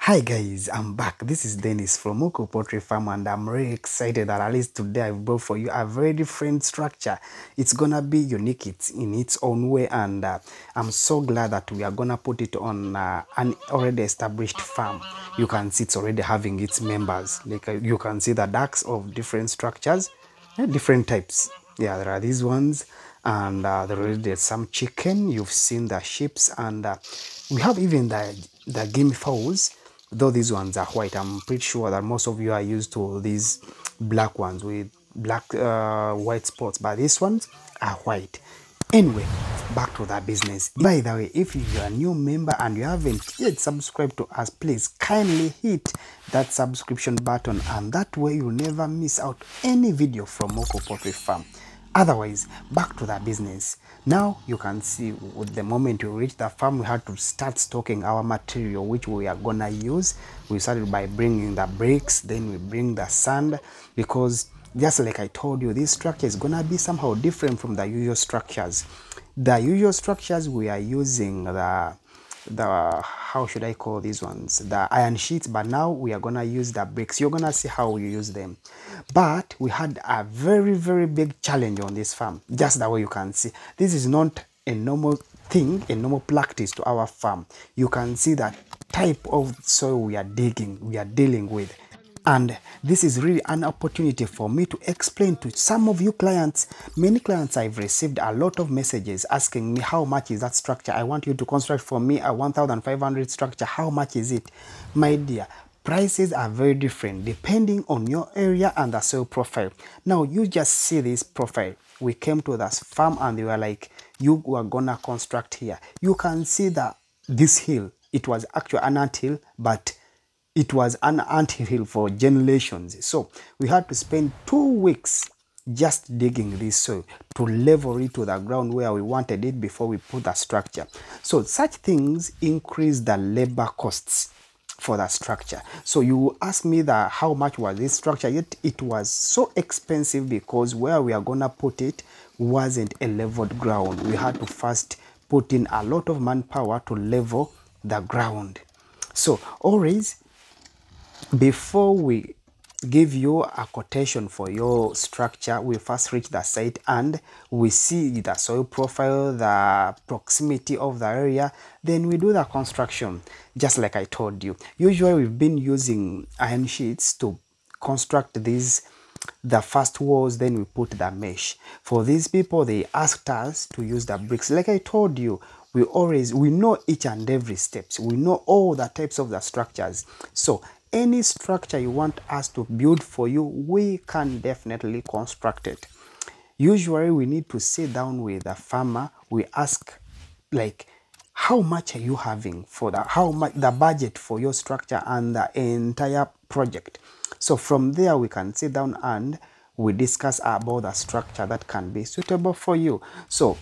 Hi guys, I'm back. This is Dennis from Oko Poultry Farm, and I'm really excited that at least today I've brought for you a very different structure. It's gonna be unique in its own way, and I'm so glad that we are gonna put it on an already established farm. You can see it's already having its members. Like you can see the ducks of different structures, different types. Yeah, there are these ones, and there's some chicken. You've seen the sheeps, and we have even the game fowls. Though these ones are white, I'm pretty sure that most of you are used to these black ones with black white spots, but these ones are white. Anyway, back to the business. By the way, if you're a new member and you haven't yet subscribed to us, please kindly hit that subscription button, and that way you'll never miss out any video from Oko Poultry Farm. Otherwise, back to the business. Now you can see with the moment we reached the farm, we had to start stocking our material which we are gonna use. We started by bringing the bricks, then we bring the sand, because just like I told you, this structure is gonna be somehow different from the usual structures. The usual structures we are using the how should I call these ones, the iron sheets, but now we are gonna use the bricks. You're gonna see how we use them. But we had a very big challenge on this farm. Just the way you can see, this is not a normal thing, a normal practice to our farm. You can see that type of soil we are dealing with. And this is really an opportunity for me to explain to some of you clients. Many clients, I've received a lot of messages asking me, how much is that structure? I want you to construct for me a 1,500 structure. How much is it? My dear, prices are very different depending on your area and the soil profile. Now, you just see this profile. We came to this farm and they were like, you are gonna construct here. You can see that this hill, it was actually an anthill, but it was an anthill for generations. So we had to spend 2 weeks just digging this soil to level it to the ground where we wanted it before we put the structure. So such things increase the labor costs for the structure. So you ask me that how much was this structure, yet it was so expensive because where we are gonna put it wasn't a leveled ground. We had to first put in a lot of manpower to level the ground. So always, before we give you a quotation for your structure, we first reach the site and we see the soil profile, the proximity of the area, then we do the construction. Just like I told you, usually we've been using iron sheets to construct the first walls, then we put the mesh. For these people, they asked us to use the bricks. Like I told you, we know each and every steps. We know all the types of the structures. So any structure you want us to build for you, we can definitely construct it. Usually we need to sit down with the farmer. We ask, like, how much are you having for that? How much the budget for your structure and the entire project. So from there we can sit down and we discuss about the structure that can be suitable for you. So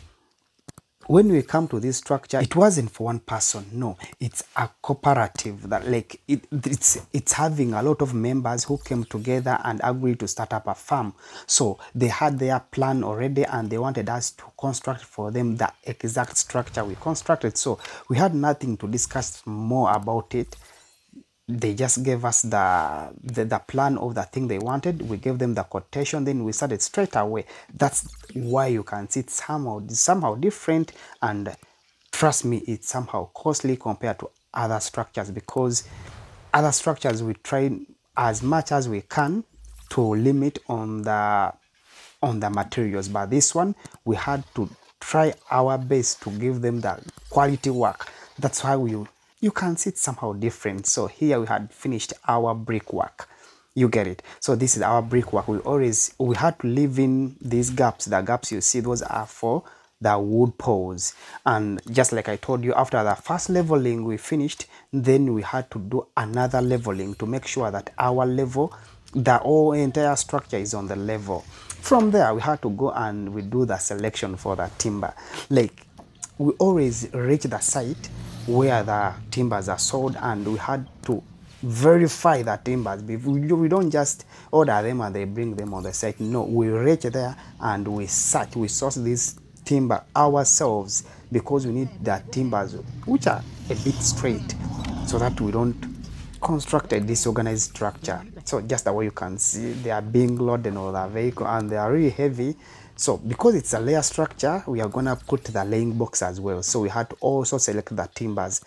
when we come to this structure, it wasn't for one person. No, it's a cooperative that, like, it's having a lot of members who came together and agreed to start up a farm. So they had their plan already and they wanted us to construct for them the exact structure we constructed. So we had nothing to discuss more about it. They just gave us the plan of the thing they wanted. We gave them the quotation, then we started straight away. That's why you can see it's somehow different, and trust me, it's somehow costly compared to other structures, because other structures we try as much as we can to limit on the materials, but this one we had to try our best to give them the quality work. That's why you can see it's somehow different. So here we had finished our brickwork. You get it? So this is our brickwork. We had to leave in these gaps. The gaps you see, those are for the wood poles. And just like I told you, after the first leveling we finished, then we had to do another leveling to make sure that our level, the whole entire structure is on the level. From there, we had to go and we do the selection for the timber. Like, we always reach the site where the timbers are sold, and we had to verify the timbers. We don't just order them and they bring them on the site. No, we reach there and we source this timber ourselves, because we need the timbers which are a bit straight, so that we don't constructed this organized structure. So just the way you can see, they are being loaded on the vehicle and they are really heavy. So because it's a layer structure, we are gonna put the laying box as well. So we had to also select the timbers.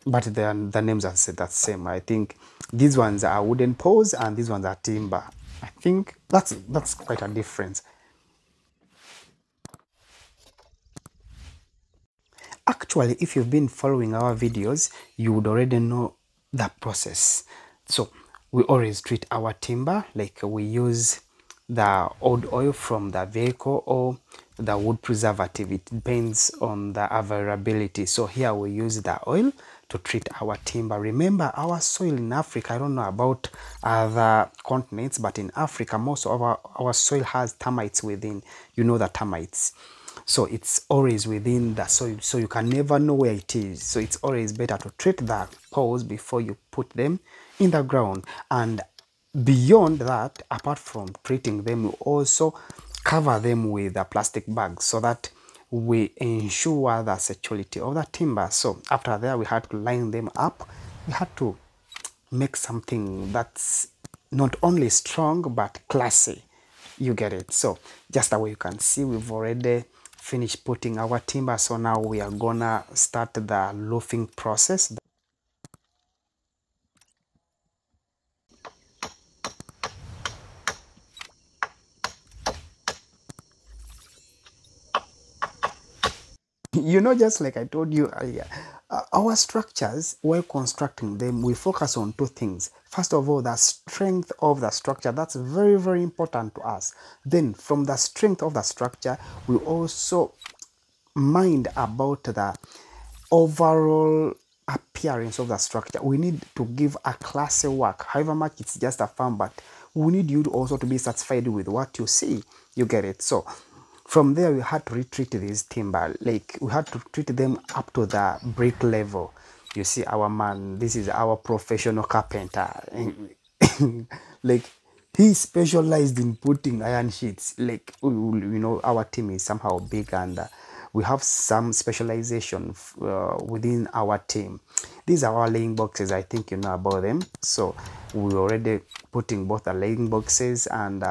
But the names are the same. I think these ones are wooden poles and these ones are timber. I think that's quite a difference. Actually, if you've been following our videos, you would already know the process. So we always treat our timber like we use the old oil from the vehicle or the wood preservative. It depends on the availability. So here we use the oil to treat our timber. Remember, our soil in Africa, I don't know about other continents, but in Africa, most of our soil has termites within. You know the termites. So it's always within the soil, so you can never know where it is. So it's always better to treat the poles before you put them in the ground. And beyond that, apart from treating them, we also cover them with a plastic bag so that we ensure the security of the timber. So after that, we had to line them up. We had to make something that's not only strong but classy. You get it? So just the way you can see, we've already finished putting our timber. So now we are gonna start the loafing process. You know, just like I told you earlier, our structures, while constructing them, we focus on two things. First of all, the strength of the structure. That's very, very important to us. Then from the strength of the structure, we also mind about the overall appearance of the structure. We need to give a classy work, however much it's just a farm, but we need you to also to be satisfied with what you see. You get it? So from there, we had to retreat these timber, like we had to treat them up to the brick level. You see, our man, this is our professional carpenter. Like he specialized in putting iron sheets. Like you know, our team is somehow big and we have some specialization within our team. These are our laying boxes. I think you know about them. So we already putting both the laying boxes and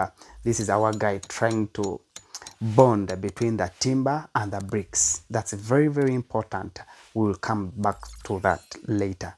this is our guy trying to bond between the timber and the bricks. That's very, very important. We will come back to that later.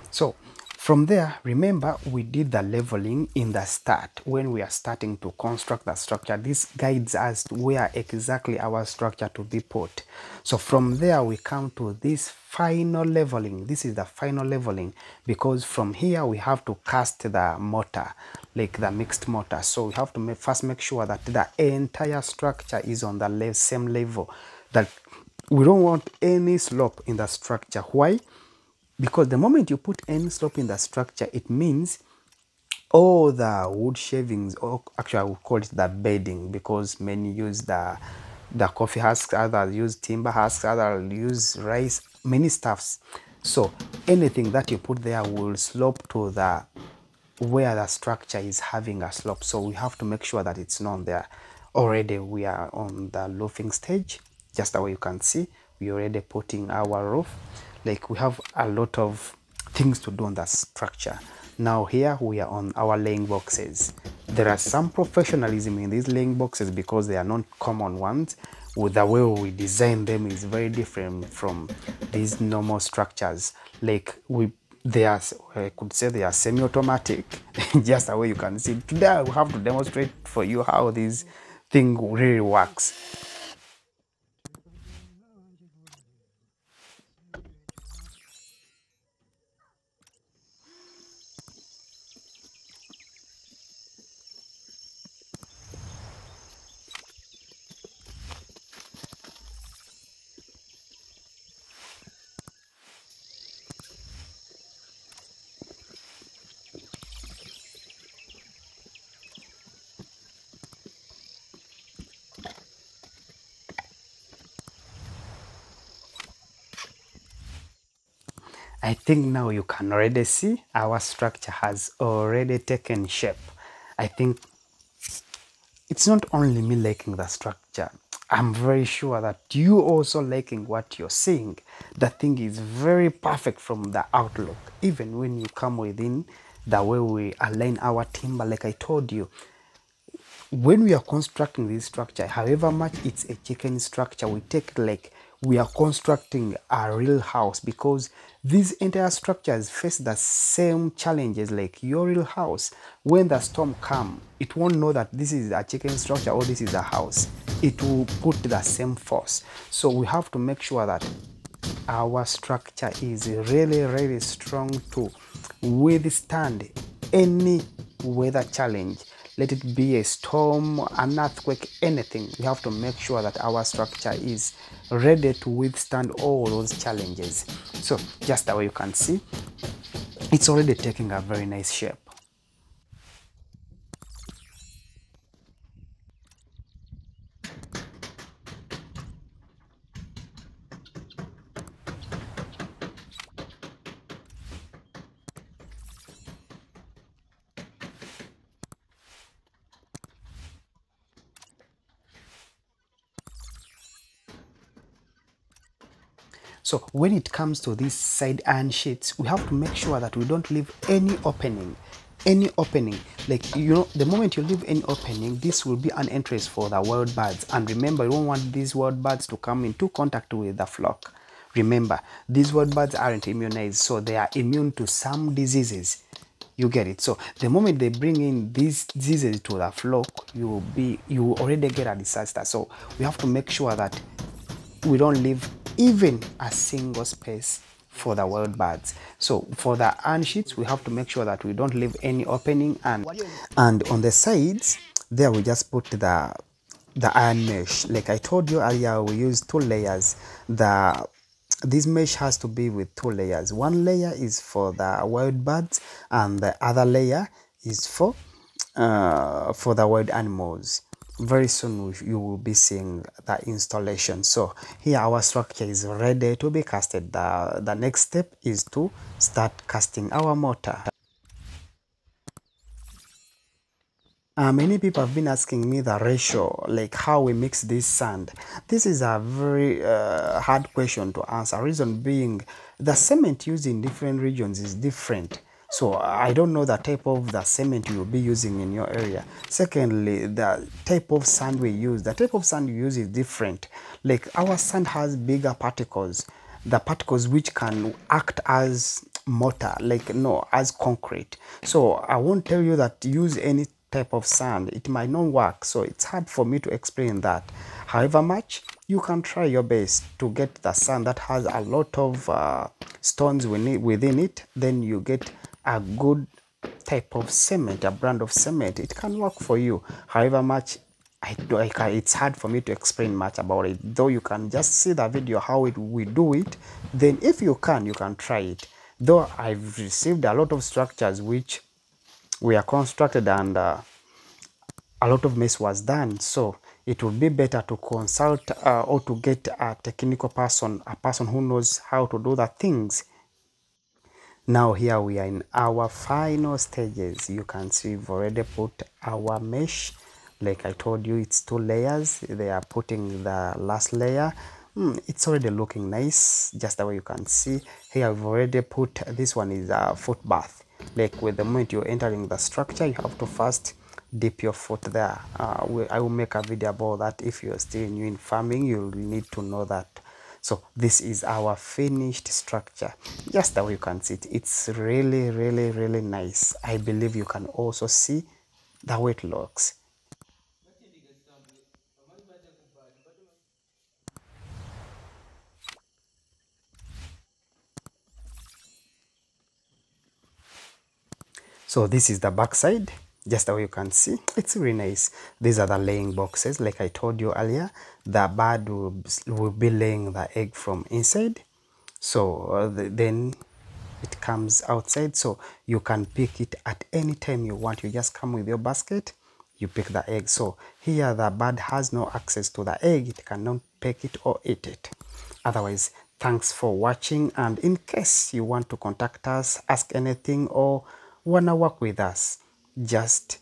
So from there, remember we did the leveling in the start when we are starting to construct the structure. This guides us to where exactly our structure to be put. So from there we come to this final leveling. This is the final leveling because from here we have to cast the mortar, like the mixed mortar. So we have to first make sure that the entire structure is on the same level, that we don't want any slope in the structure. Why? Because the moment you put any slope in the structure, it means all the wood shavings, or actually I would call it the bedding, because many use the coffee husks, others use timber husks, others use rice, many stuffs. So anything that you put there will slope to the where the structure is having a slope. So we have to make sure that it's not there. Already we are on the roofing stage. Just the way you can see, we already putting our roof. Like we have a lot of things to do on the structure. Now here we are on our laying boxes. There are some professionalism in these laying boxes because they are not common ones. With the way we design them is very different from these normal structures. Like they are, I could say they are semi-automatic. Just the way you can see. Today I will have to demonstrate for you how this thing really works. I think now you can already see our structure has already taken shape. I think it's not only me liking the structure. I'm very sure that you also liking what you're seeing. The thing is very perfect from the outlook. Even when you come within the way we align our timber, like I told you, when we are constructing this structure, however much it's a chicken structure, we take it like we are constructing a real house, because these entire structures face the same challenges like your real house. When the storm come, it won't know that this is a chicken structure or this is a house. It will put the same force. So we have to make sure that our structure is really strong to withstand any weather challenge. Let it be a storm, an earthquake, anything. We have to make sure that our structure is ready to withstand all those challenges. So just the way you can see, it's already taking a very nice shape. So when it comes to these side iron sheets, we have to make sure that we don't leave any opening. Any opening, like, you know, the moment you leave any opening, this will be an entrance for the wild birds. And remember, you don't want these wild birds to come into contact with the flock. Remember, these wild birds aren't immunized, so they are immune to some diseases. You get it? So the moment they bring in these diseases to the flock, you already get a disaster. So we have to make sure that we don't leave even a single space for the wild birds. So for the iron sheets, we have to make sure that we don't leave any opening, and on the sides there we just put the iron mesh. Like I told you earlier, we use two layers. This mesh has to be with two layers. One layer is for the wild birds, and the other layer is for the wild animals. Very soon you will be seeing the installation. So here our structure is ready to be casted. The next step is to start casting our mortar. Many people have been asking me the ratio, like how we mix this sand. This is a very hard question to answer. Reason being, the cement used in different regions is different. So I don't know the type of the cement you will be using in your area. Secondly, the type of sand we use. The type of sand you use is different. Like our sand has bigger particles. The particles which can act as mortar, like no, as concrete. So I won't tell you that use any type of sand. It might not work, so it's hard for me to explain that. However much, you can try your best to get the sand that has a lot of stones within it. Then you get a good type of cement, a brand of cement. It can work for you. However much, it's hard for me to explain much about it, though you can just see the video how we do it. Then if you can try it. Though I've received a lot of structures which we are constructed, and a lot of mess was done, so it would be better to consult or to get a technical person, a person who knows how to do the things. Now here we are in our final stages. You can see we've already put our mesh. Like I told you, it's two layers. They are putting the last layer. It's already looking nice, just the way you can see. Here we've already put, this one is a foot bath. Like with the moment you're entering the structure, you have to first dip your foot there. I will make a video about that. If you're still new in farming, you'll need to know that. So this is our finished structure. Just the way you can see it, it's really nice. I believe you can also see the way it looks. So this is the back side. Just the way you can see, it's really nice. These are the laying boxes. Like I told you earlier, the bird will be laying the egg from inside. So then it comes outside, so you can pick it at any time you want. You just come with your basket, you pick the egg. So here the bird has no access to the egg. It cannot pick it or eat it. Otherwise, thanks for watching, and in case you want to contact us, ask anything, or wanna work with us, just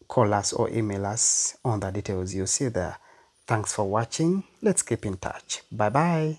call us or email us on the details you see there. Thanks for watching. Let's keep in touch. Bye bye.